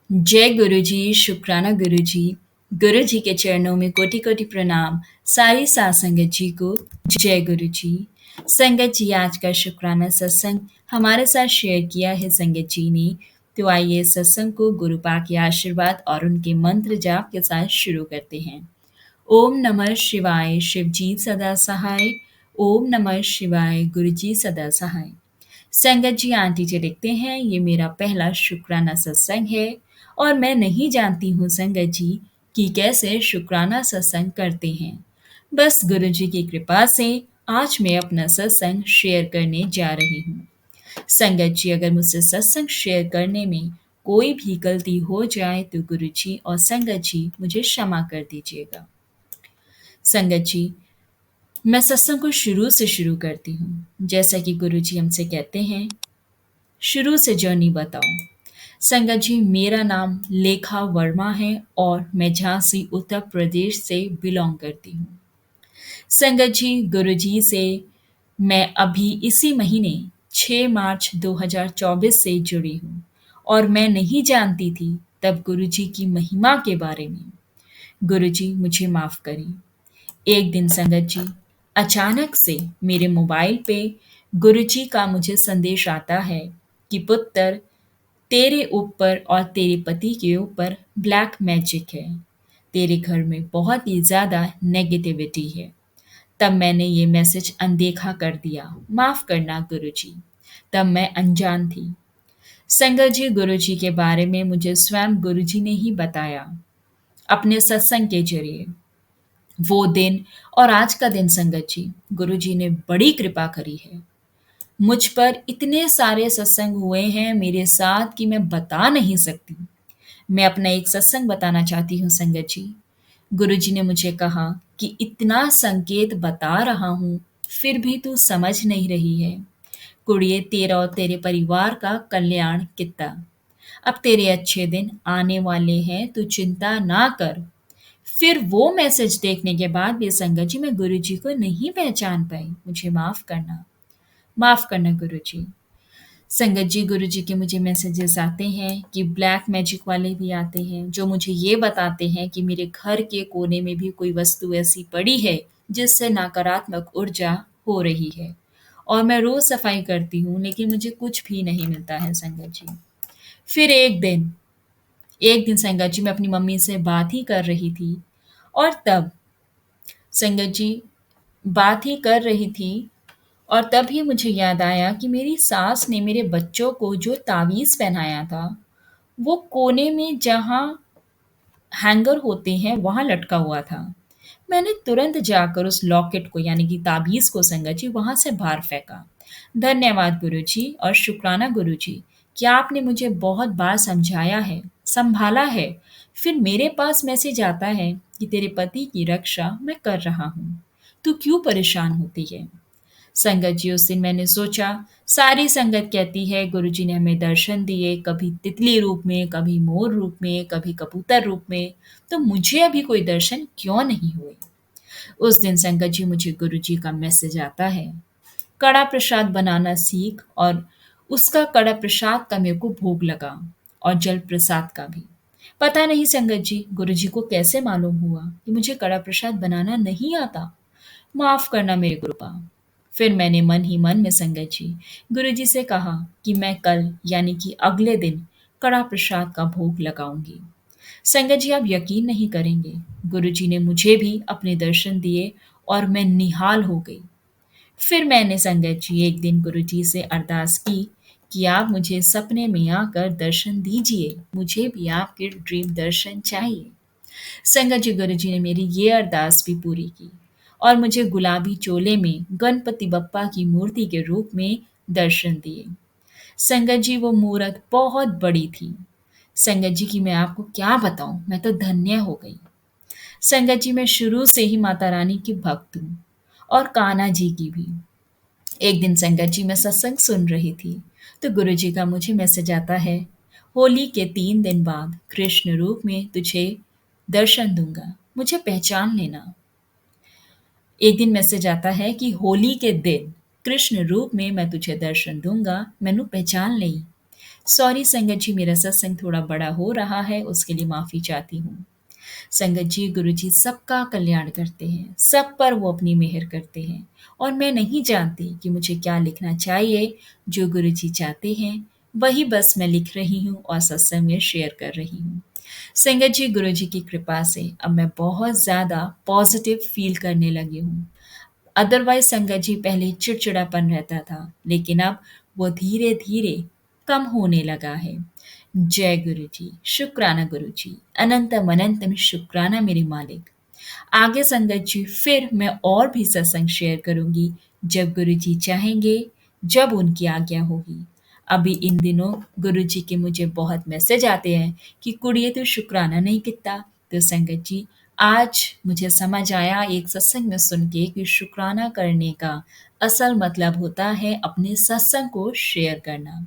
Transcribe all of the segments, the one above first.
जय गुरु जी, शुक्राना गुरु जी। गुरु जी के चरणों में कोटि कोटि प्रणाम। सारी साथ संगत जी को जय गुरु जी। संगत जी, आज का शुक्राना सत्संग हमारे साथ शेयर किया है संगत जी ने। तो आइए सत्संग को गुरु पाक के आशीर्वाद और उनके मंत्र जाप के साथ शुरू करते हैं। ओम नमः शिवाय, शिव जी सदा सहाय। ओम नमः शिवाय, गुरु जी सदा सहाय। संगत जी, आंटी जी लिखते हैं, ये मेरा पहला शुक्राना सत्संग है और मैं नहीं जानती हूँ संगत जी कि कैसे शुक्राना सत्संग करते हैं। बस गुरु जी की कृपा से आज मैं अपना सत्संग शेयर करने जा रही हूँ। संगत जी, अगर मुझसे सत्संग शेयर करने में कोई भी गलती हो जाए तो गुरु जी और संगत जी मुझे क्षमा कर दीजिएगा। संगत जी, मैं सत्संग को शुरू से शुरू करती हूँ। जैसा कि गुरु जी हमसे कहते हैं, शुरू से जर्नी बताओ। संगत जी, मेरा नाम लेखा वर्मा है और मैं झांसी उत्तर प्रदेश से बिलोंग करती हूँ। संगत जी, गुरुजी से मैं अभी इसी महीने 6 मार्च 2024 से जुड़ी हूँ और मैं नहीं जानती थी तब गुरुजी की महिमा के बारे में। गुरुजी मुझे माफ़ करें। एक दिन संगत जी, अचानक से मेरे मोबाइल पे गुरुजी का मुझे संदेश आता है कि पुत्र, तेरे ऊपर और तेरे पति के ऊपर ब्लैक मैजिक है। तेरे घर में बहुत ही ज़्यादा नेगेटिविटी है। तब मैंने ये मैसेज अनदेखा कर दिया। माफ़ करना गुरुजी, तब मैं अनजान थी। संगत जी, गुरुजी के बारे में मुझे स्वयं गुरुजी ने ही बताया अपने सत्संग के जरिए। वो दिन और आज का दिन संगत जी, गुरुजी ने बड़ी कृपा करी है। मुझ पर इतने सारे सत्संग हुए हैं मेरे साथ कि मैं बता नहीं सकती। मैं अपना एक सत्संग बताना चाहती हूँ संगत जी। गुरुजी ने मुझे कहा कि इतना संकेत बता रहा हूँ, फिर भी तू समझ नहीं रही है। कुड़िए, तेरा और तेरे परिवार का कल्याण कितना। अब तेरे अच्छे दिन आने वाले हैं, तू चिंता ना कर। फिर वो मैसेज देखने के बाद भी संगत जी, मैं गुरुजी को नहीं पहचान पाई। मुझे माफ़ करना। माफ़ करना गुरुजी। संगत जी, गुरुजी के मुझे मैसेजेस आते हैं कि ब्लैक मैजिक वाले भी आते हैं जो मुझे ये बताते हैं कि मेरे घर के कोने में भी कोई वस्तु ऐसी पड़ी है जिससे नकारात्मक ऊर्जा हो रही है और मैं रोज सफाई करती हूँ लेकिन मुझे कुछ भी नहीं मिलता है संगत जी। फिर एक दिन संगत जी, मैं अपनी मम्मी से बात ही कर रही थी और तब संगत जी, बात ही कर रही थी और तभी मुझे याद आया कि मेरी सास ने मेरे बच्चों को जो तावीज़ पहनाया था, वो कोने में जहाँ हैंगर होते हैं, वहाँ लटका हुआ था। मैंने तुरंत जाकर उस लॉकेट को यानी कि ताबीज़ को संगत जी वहाँ से बाहर फेंका। धन्यवाद गुरुजी और शुक्राना गुरुजी कि आपने मुझे बहुत बार समझाया है, संभाला है। फिर मेरे पास मैसेज आता है कि तेरे पति की रक्षा मैं कर रहा हूँ। तू क्यों परेशान होती है? संगत जी, उस दिन मैंने सोचा, सारी संगत कहती है गुरुजी ने हमें दर्शन दिए, कभी तितली रूप में, कभी मोर रूप में, कभी कबूतर रूप में, तो मुझे अभी कोई दर्शन क्यों नहीं हुए? उस दिन संगत जी, मुझे गुरुजी का मैसेज आता है, कड़ा प्रसाद बनाना सीख और उसका कड़ा प्रसाद का मेरे को भोग लगा और जल प्रसाद का भी। पता नहीं संगत जी, गुरुजी को कैसे मालूम हुआ कि मुझे कड़ा प्रसाद बनाना नहीं आता। माफ करना मेरे गुरुपा। फिर मैंने मन ही मन में संगत जी, गुरुजी से कहा कि मैं कल यानी कि अगले दिन कड़ा प्रसाद का भोग लगाऊंगी। संगत जी, आप यकीन नहीं करेंगे, गुरुजी ने मुझे भी अपने दर्शन दिए और मैं निहाल हो गई। फिर मैंने संगत जी एक दिन गुरुजी से अरदास की कि आप मुझे सपने में आकर दर्शन दीजिए, मुझे भी आपके ड्रीम दर्शन चाहिए। संगत जी, गुरुजी ने मेरी ये अरदास भी पूरी की और मुझे गुलाबी चोले में गणपति बप्पा की मूर्ति के रूप में दर्शन दिए। संगत जी, वो मूरत बहुत बड़ी थी। संगत जी की मैं आपको क्या बताऊं, मैं तो धन्य हो गई। संगत जी, मैं शुरू से ही माता रानी की भक्त हूँ और कान्हा जी की भी। एक दिन संगत जी, मैं सत्संग सुन रही थी तो गुरु जी का मुझे मैसेज आता है, होली के 3 दिन बाद कृष्ण रूप में तुझे दर्शन दूंगा, मुझे पहचान लेना। एक दिन मैसेज आता है कि होली के दिन कृष्ण रूप में मैं तुझे दर्शन दूंगा, मैनू पहचान लई। सॉरी संगत जी, मेरा सत्संग थोड़ा बड़ा हो रहा है, उसके लिए माफ़ी चाहती हूँ। संगत जी, गुरुजी सबका कल्याण करते हैं, सब पर वो अपनी मेहर करते हैं और मैं नहीं जानती कि मुझे क्या लिखना चाहिए। जो गुरुजी चाहते हैं वही बस मैं लिख रही हूँ और सत्संग में शेयर कर रही हूँ। संगत जी, गुरुजी की कृपा से अब मैं बहुत ज़्यादा पॉजिटिव फील करने लगी हूँ। अदरवाइज संगत जी पहले चिड़चिड़ापन रहता था, लेकिन अब वो धीरे धीरे कम होने लगा है। जय गुरु जी, शुक्राना गुरु जी, अनंतम अनंतम शुक्राना मेरे मालिक। आगे संगत जी फिर मैं और भी सत्संग शेयर करूंगी, जब गुरु जी चाहेंगे, जब उनकी आज्ञा होगी। अभी इन दिनों गुरु जी के मुझे बहुत मैसेज आते हैं कि कुड़िए तू शुक्राना नहीं किता। तो संगत जी, आज मुझे समझ आया एक सत्संग में सुन के कि शुक्राना करने का असल मतलब होता है अपने सत्संग को शेयर करना।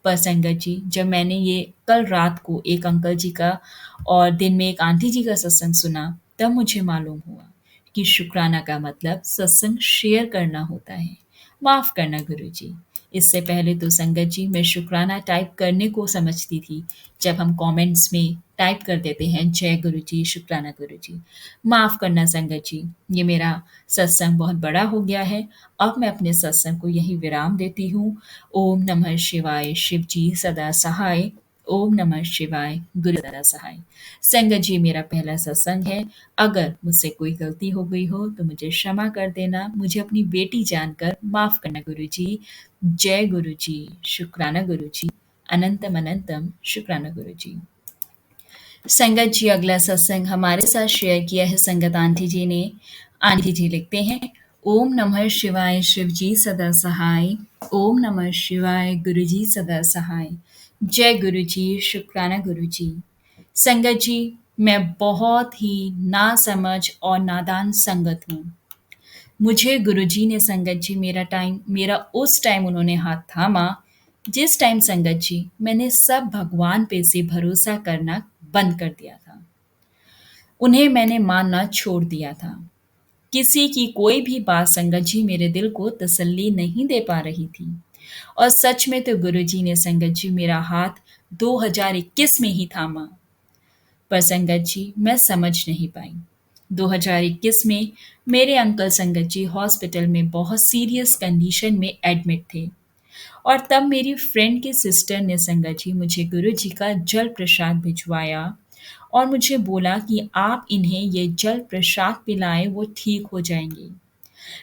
पर संगत जी, जब मैंने ये कल रात को एक अंकल जी का और दिन में एक आंटी जी का सत्संग सुना, तब मुझे मालूम हुआ कि शुक्राना का मतलब सत्संग शेयर करना होता है। माफ़ करना गुरुजी। इससे पहले तो संगत जी मैं शुक्राना टाइप करने को समझती थी, जब हम कमेंट्स में टाइप कर देते हैं जय गुरुजी, शुक्राना गुरुजी। माफ़ करना संगत जी, ये मेरा सत्संग बहुत बड़ा हो गया है। अब मैं अपने सत्संग को यही विराम देती हूँ। ओम नमः शिवाय, शिव जी सदा सहाय। ओम नमः शिवाय, गुरु सदा सहाय। संगत जी, मेरा पहला सत्संग है। अगर मुझसे कोई गलती हो गई हो तो मुझे क्षमा कर देना, मुझे अपनी बेटी जानकर माफ करना गुरु जी। जय गुरु जी, शुक्राना गुरु जी, अनंतम अनंतम शुक्राना गुरु जी। संगत जी, अगला सत्संग हमारे साथ शेयर किया है संगत आंटी जी ने। आंटी जी लिखते हैं, ओम नमः शिवाय, शिव जी सदा सहाय। ओम नमः शिवाय, गुरु जी सदा सहाय। जय गुरु जी, शुक्राना गुरु जी। संगत जी, मैं बहुत ही नासमझ और नादान संगत हूँ। मुझे गुरुजी ने संगत जी मेरा उस टाइम उन्होंने हाथ थामा, जिस टाइम संगत जी मैंने सब भगवान पे से भरोसा करना बंद कर दिया था। उन्हें मैंने मानना छोड़ दिया था। किसी की कोई भी बात संगत जी मेरे दिल को तसल्ली नहीं दे पा रही थी। और सच में तो गुरुजी ने संगत जी मेरा हाथ 2021 में ही थामा। पर संगत जी मैं समझ नहीं पाई। 2021 में मेरे अंकल संगत जी हॉस्पिटल में बहुत सीरियस कंडीशन में एडमिट थे और तब मेरी फ्रेंड की सिस्टर ने संगत जी मुझे गुरु जी का जल प्रसाद भिजवाया और मुझे बोला कि आप इन्हें ये जल प्रसाद पिलाएं, वो ठीक हो जाएंगे।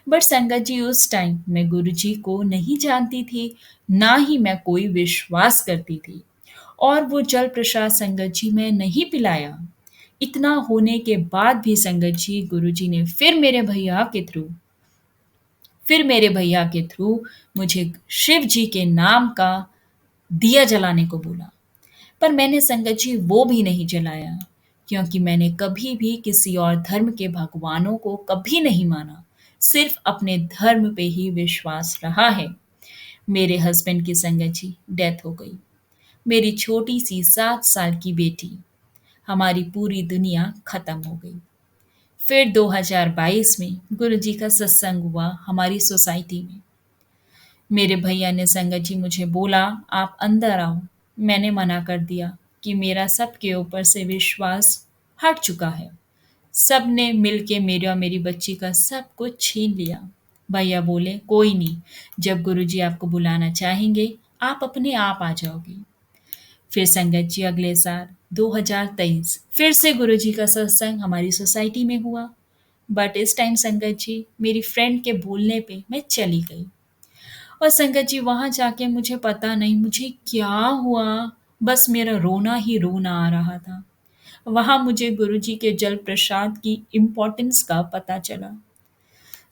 बट संगत जी उस टाइम मैं गुरु जी को नहीं जानती थी, ना ही मैं कोई विश्वास करती थी। और वो जल प्रसाद संगत जी में नहीं पिलाया। इतना होने के बाद भी संगत जी गुरुजी ने फिर मेरे भैया के थ्रू मुझे शिव जी के नाम का दिया जलाने को बोला। पर मैंने संगत जी वो भी नहीं जलाया, क्योंकि मैंने कभी भी किसी और धर्म के भगवानों को कभी नहीं माना। सिर्फ अपने धर्म पे ही विश्वास रहा है। मेरे हस्बैंड की संगत जी डेथ हो गई। मेरी छोटी सी 7 साल की बेटी, हमारी पूरी दुनिया खत्म हो गई। फिर 2022 में गुरुजी का सत्संग हुआ हमारी सोसाइटी में। मेरे भैया ने संगत जी मुझे बोला, आप अंदर आओ। मैंने मना कर दिया कि मेरा सबके ऊपर से विश्वास हट चुका है। सबने मिलके मेरे और मेरी बच्ची का सब कुछ छीन लिया। भैया बोले, कोई नहीं, जब गुरुजी आपको बुलाना चाहेंगे आप अपने आप आ जाओगे। फिर संगत जी अगले साल 2023 फिर से गुरुजी का सत्संग हमारी सोसाइटी में हुआ। बट इस टाइम संगत जी मेरी फ्रेंड के बोलने पे मैं चली गई। और संगत जी वहां जाके मुझे पता नहीं मुझे क्या हुआ, बस मेरा रोना ही रोना आ रहा था। वहां मुझे गुरुजी के जल प्रसाद की इम्पोर्टेंस का पता चला।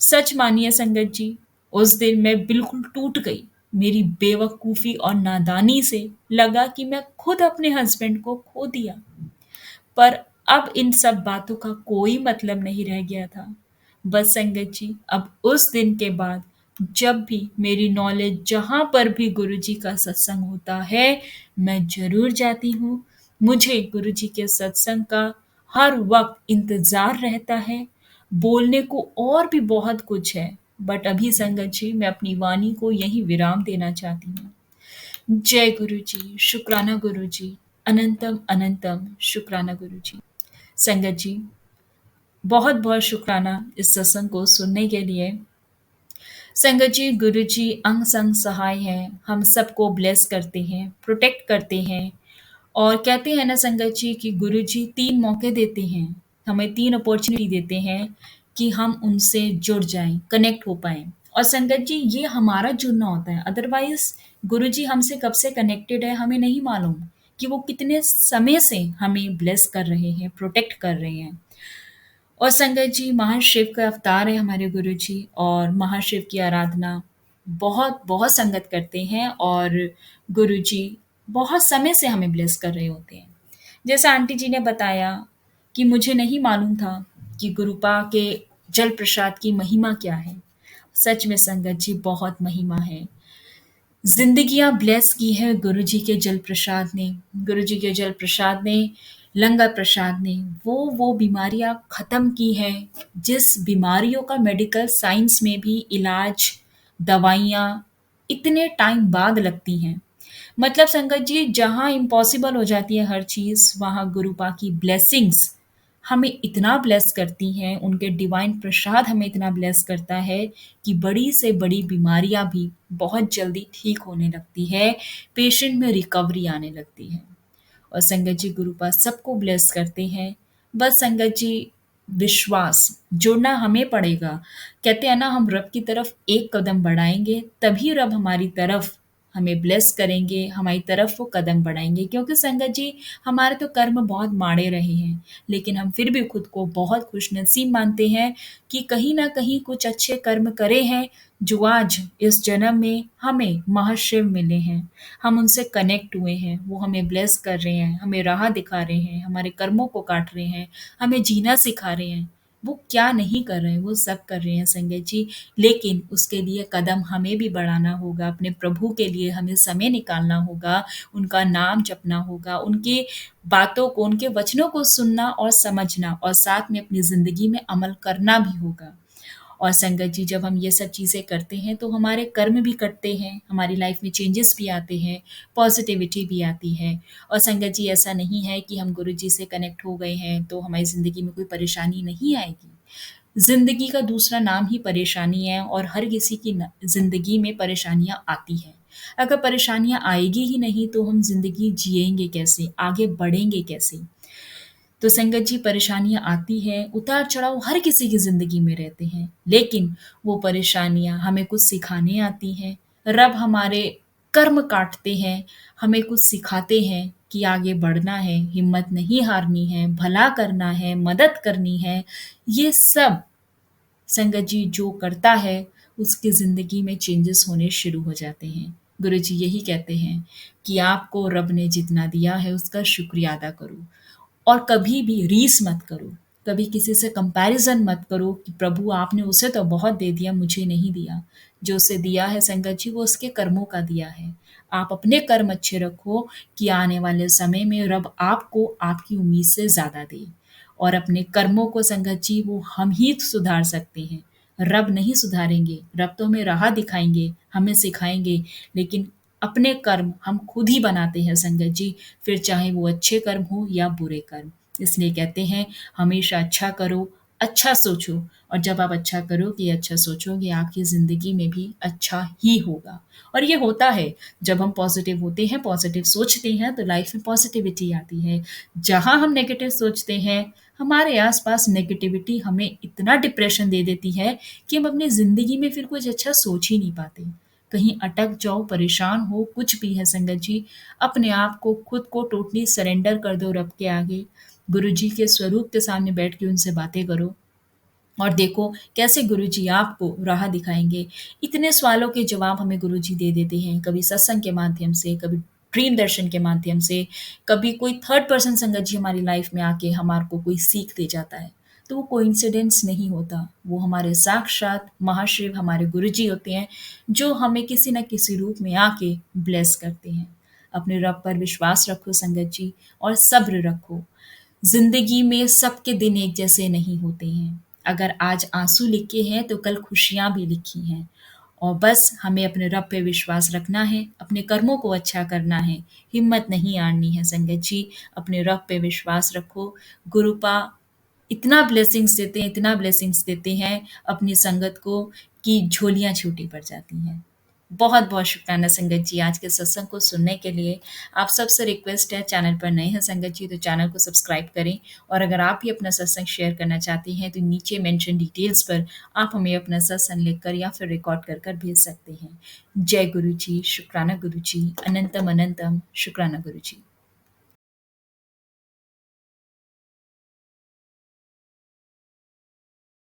सच मानिए संगत जी, उस दिन मैं बिल्कुल टूट गई। मेरी बेवकूफ़ी और नादानी से लगा कि मैं खुद अपने हस्बैंड को खो दिया। पर अब इन सब बातों का कोई मतलब नहीं रह गया था। बस संगत जी, अब उस दिन के बाद जब भी मेरी नॉलेज जहाँ पर भी गुरुजी का सत्संग होता है, मैं ज़रूर जाती हूँ। मुझे गुरुजी के सत्संग का हर वक़्त इंतज़ार रहता है। बोलने को और भी बहुत कुछ है, बट अभी संगत जी मैं अपनी वाणी को यहीं विराम देना चाहती हूँ। जय गुरु जी, शुक्राना गुरु जी, अनंतम अनंतम शुक्राना गुरु जी। संगत जी, बहुत बहुत शुक्राना इस सत्संग को सुनने के लिए। संगत जी, गुरु जी अंग संग सहाय हैं, हम सबको ब्लेस करते हैं, प्रोटेक्ट करते हैं। और कहते हैं ना संगत जी कि गुरु जी 3 मौके देते हैं, हमें 3 अपॉर्चुनिटी देते हैं कि हम उनसे जुड़ जाएँ, कनेक्ट हो पाएँ। और संगत जी ये हमारा जुड़ना होता है, अदरवाइज़ गुरु जी हमसे कब से कनेक्टेड है हमें नहीं मालूम कि वो कितने समय से हमें ब्लेस कर रहे हैं, प्रोटेक्ट कर रहे हैं। और संगत जी महाशिव का अवतार है हमारे गुरु जी, और महाशिव की आराधना बहुत बहुत संगत करते हैं, और गुरु जी बहुत समय से हमें ब्लेस कर रहे होते हैं। जैसा आंटी जी ने बताया कि मुझे नहीं मालूम था कि गुरुपा के जल प्रसाद की महिमा क्या है। सच में संगत जी बहुत महिमा है। जिंदगियां ब्लेस की है गुरु जी के जल प्रसाद ने। गुरु जी के जल प्रसाद ने, लंगर प्रसाद ने वो बीमारियां खत्म की हैं जिस बीमारियों का मेडिकल साइंस में भी इलाज, दवाइयाँ इतने टाइम बाद लगती हैं। मतलब संगत जी जहाँ इम्पॉसिबल हो जाती है हर चीज़, वहाँ गुरुपा की ब्लेसिंग्स हमें इतना ब्लेस करती हैं, उनके डिवाइन प्रसाद हमें इतना ब्लेस करता है कि बड़ी से बड़ी बीमारियाँ भी बहुत जल्दी ठीक होने लगती है, पेशेंट में रिकवरी आने लगती है। और संगत जी गुरुपा सबको ब्लेस करते हैं। बस संगत जी विश्वास जुड़ना हमें पड़ेगा। कहते हैं ना हम रब की तरफ एक कदम बढ़ाएँगे तभी रब हमारी तरफ हमें ब्लेस करेंगे, हमारी तरफ वो कदम बढ़ाएँगे, क्योंकि संगत जी हमारे तो कर्म बहुत माड़े रहे हैं, लेकिन हम फिर भी खुद को बहुत खुशनसीब मानते हैं कि कहीं न कहीं कुछ अच्छे कर्म करे हैं, जो आज इस जन्म में हमें महाशिव मिले हैं। हम उनसे कनेक्ट हुए हैं, वो हमें ब्लेस कर रहे हैं, हमें राह दिखा रहे हैं, हमारे कर्मों को काट रहे हैं, हमें जीना सिखा रहे हैं। वो क्या नहीं कर रहे हैं, वो सब कर रहे हैं संगत जी। लेकिन उसके लिए कदम हमें भी बढ़ाना होगा, अपने प्रभु के लिए हमें समय निकालना होगा, उनका नाम जपना होगा, उनकी बातों को, उनके वचनों को सुनना और समझना, और साथ में अपनी ज़िंदगी में अमल करना भी होगा। और संगत जी जब हम ये सब चीज़ें करते हैं तो हमारे कर्म भी कटते हैं, हमारी लाइफ में चेंजेस भी आते हैं, पॉजिटिविटी भी आती है। और संगत जी ऐसा नहीं है कि हम गुरु जी से कनेक्ट हो गए हैं तो हमारी ज़िंदगी में कोई परेशानी नहीं आएगी। ज़िंदगी का दूसरा नाम ही परेशानी है, और हर किसी की ज़िंदगी में परेशानियाँ आती हैं। अगर परेशानियाँ आएगी ही नहीं तो हम ज़िंदगी जिएंगे कैसे, आगे बढ़ेंगे कैसे। तो संगत जी परेशानियाँ आती हैं, उतार-चढ़ाव हर किसी की ज़िंदगी में रहते हैं, लेकिन वो परेशानियाँ हमें कुछ सिखाने आती हैं। रब हमारे कर्म काटते हैं, हमें कुछ सिखाते हैं कि आगे बढ़ना है, हिम्मत नहीं हारनी है, भला करना है, मदद करनी है। ये सब संगत जी जो करता है उसकी ज़िंदगी में चेंजेस होने शुरू हो जाते हैं। गुरु जी यही कहते हैं कि आपको रब ने जितना दिया है उसका शुक्रिया अदा करो, और कभी भी रीस मत करो, कभी किसी से कंपैरिज़न मत करो कि प्रभु आपने उसे तो बहुत दे दिया, मुझे नहीं दिया। जो उसे दिया है संगत जी वो उसके कर्मों का दिया है। आप अपने कर्म अच्छे रखो कि आने वाले समय में रब आपको आपकी उम्मीद से ज़्यादा दे। और अपने कर्मों को संगत जी वो हम ही सुधार सकते हैं, रब नहीं सुधारेंगे। रब तो हमें राह दिखाएँगे, हमें सिखाएँगे, लेकिन अपने कर्म हम खुद ही बनाते हैं संगत जी, फिर चाहे वो अच्छे कर्म हो या बुरे कर्म। इसलिए कहते हैं हमेशा अच्छा करो, अच्छा सोचो, और जब आप अच्छा करोगे, अच्छा सोचोगे, आपकी ज़िंदगी में भी अच्छा ही होगा। और ये होता है, जब हम पॉज़िटिव होते हैं, पॉज़िटिव सोचते हैं तो लाइफ़ में पॉज़िटिविटी आती है। जहाँ हम नेगेटिव सोचते हैं, हमारे आस-पास नेगेटिविटी हमें इतना डिप्रेशन दे देती है कि हम अपनी ज़िंदगी में फिर कुछ अच्छा सोच ही नहीं पाते। कहीं अटक जाओ, परेशान हो, कुछ भी है संगत जी, अपने आप को खुद को टोटली सरेंडर कर दो रब के आगे। गुरु जी के स्वरूप के सामने बैठ के उनसे बातें करो, और देखो कैसे गुरुजी आपको राह दिखाएँगे। इतने सवालों के जवाब हमें गुरुजी दे देते हैं, कभी सत्संग के माध्यम से, कभी ड्रीम दर्शन के माध्यम से, कभी कोई थर्ड पर्सन संगत जी हमारी लाइफ में आके हमारे को कोई सीख दे जाता है। तो वो कोइंसिडेंस नहीं होता, वो हमारे साक्षात महाशिव हमारे गुरुजी होते हैं, जो हमें किसी न किसी रूप में आके ब्लेस करते हैं। अपने रब पर विश्वास रखो संगत जी, और सब्र रखो। ज़िंदगी में सबके दिन एक जैसे नहीं होते हैं। अगर आज आँसू लिखे हैं तो कल खुशियाँ भी लिखी हैं। और बस हमें अपने रब पे विश्वास रखना है, अपने कर्मों को अच्छा करना है, हिम्मत नहीं हारनी है संगत जी। अपने रब पे विश्वास रखो। गुरुपा इतना ब्लेसिंग्स देते हैं, इतना ब्लेसिंग्स देते हैं अपनी संगत को कि झोलियाँ छोटी पड़ जाती हैं। बहुत बहुत शुक्राना संगत जी आज के सत्संग को सुनने के लिए। आप सबसे रिक्वेस्ट है, चैनल पर नए हैं संगत जी तो चैनल को सब्सक्राइब करें, और अगर आप भी अपना सत्संग शेयर करना चाहती हैं तो नीचे मेंशन डिटेल्स पर आप हमें अपना सत्संग लिखकर या फिर रिकॉर्ड कर कर भेज सकते हैं। जय गुरु जी, शुक्राना गुरु जी, अनंतम अनंतम शुक्राना गुरु जी।